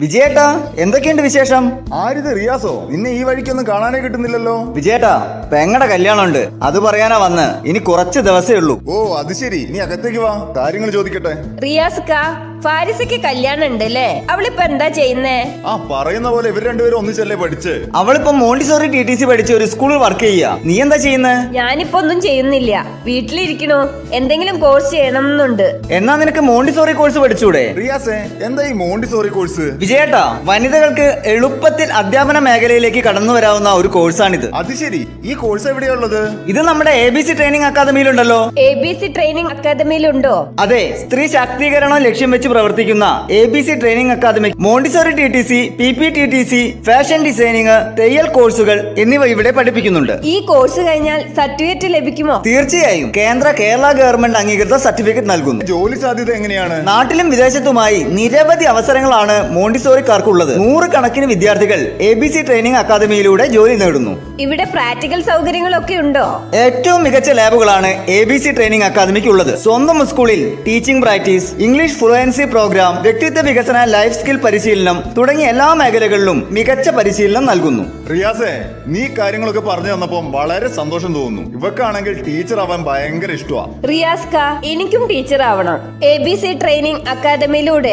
വിജയേട്ടാ, എന്തൊക്കെയുണ്ട് വിശേഷം? ആരിത് റിയാസോ? നിന്നെ ഈ വഴിക്കൊന്നും കാണാനേ കിട്ടുന്നില്ലല്ലോ. വിജയേട്ടാ, പെങ്ങടെ കല്യാണമുണ്ട്, അത് പറയാനാ വന്ന്. ഇനി കുറച്ച് ദിവസേ ഉള്ളൂ. ഓ അത് ശരി, നീ അകത്തേക്ക് വാ, കാര്യങ്ങൾ ചോദിക്കട്ടെ. റിയാസ്ക, ഫാരിസയ്ക്ക് കല്യാണം ഉണ്ട് അല്ലേ? അവളിപ്പോ എന്താ ചെയ്യുന്നേ? ആ പറയുന്ന പോലെ ഇവർ രണ്ടുപേരും ഒന്നിച്ചല്ലേ പഠിച്ച്. അവളിപ്പോ മോണ്ടിസോറി TTC പഠിച്ച് ഒരു സ്കൂളിൽ വർക്ക് ചെയ്യാ. നീ എന്താ ചെയ്യുന്നേ? ഞാനിപ്പോ ഒന്നും ചെയ്യുന്നില്ല, വീട്ടിലിരിക്കണു. എന്തെങ്കിലും കോഴ്സ് ചെയ്യണമെന്നുണ്ട്. എന്നാ നിനക്ക് മോണ്ടിസോറി കോഴ്സ് പഠിച്ചൂടെ? റിയാസേ, എന്താ ഈ മോണ്ടിസോറി കോഴ്സ്? വിജയേട്ടാ, വനിതകൾക്ക് എളുപ്പത്തിൽ അധ്യാപന മേഖലയിലേക്ക് കടന്നു വരാവുന്ന ഒരു കോഴ്സാണിത്. അത് ശരി, ഈ കോഴ്സ് എവിടെയുള്ളത്? ഇത് നമ്മുടെ ABC ട്രെയിനിങ് അക്കാദമിയിലുണ്ടല്ലോ. ABC ട്രെയിനിങ് അക്കാദമിയിലുണ്ടോ? അതെ, സ്ത്രീ ശാക്തീകരണം ലക്ഷ്യം വെച്ച് പ്രവർത്തിക്കുന്ന ABC training academy Montessori TTC, PPTTC, fashion designing, തയ്യൽ കോഴ്സുകൾ എന്നിവ ഇവിടെ പഠിപ്പിക്കുന്നുണ്ട്. ഈ കോഴ്സ് കഴിഞ്ഞാൽ സർട്ടിഫിക്കറ്റ് ലഭിക്കുമോ? തീർച്ചയായും കേരള ഗവൺമെന്റ് അംഗീകൃത സർട്ടിഫിക്കറ്റ് നൽകുന്നു. ജോലി സാധ്യത എങ്ങനെയാണ്? നാട്ടിലും വിദേശത്തുമായി നിരവധി അവസരങ്ങളാണ് മോണ്ടിസോറിക്കാർക്കുള്ളത്. 100 കണക്കിന് വിദ്യാർത്ഥികൾ ABC ട്രെയിനിങ് അക്കാദമിയിലൂടെ ജോലി നേടുന്നു. ഇവിടെ പ്രാക്ടിക്കൽ സൗകര്യങ്ങളൊക്കെ ഉണ്ടോ? ഏറ്റവും മികച്ച ലാബുകളാണ് ABC ട്രെയിനിങ് അക്കാദമിക്ക് ഉള്ളത്. സ്വന്തം സ്കൂളിൽ teaching practice, English fluency programme, വ്യക്തിത്വ വികസന, ലൈഫ് സ്കിൽ പരിശീലനം തുടങ്ങിയ എല്ലാ മേഖലകളിലും മികച്ച പരിശീലനം നൽകുന്നു. റിയാസേ, നീ കാര്യങ്ങളൊക്കെ പറഞ്ഞു തന്നപ്പം വളരെ സന്തോഷം തോന്നുന്നു. ഇവക്കാണെങ്കിൽ ടീച്ചർ ആവാൻ ഭയങ്കര ഇഷ്ടമാ. റിയാസ്ക, എനിക്കും ടീച്ചർ ആവണം. ABC training അക്കാദമിയിലൂടെ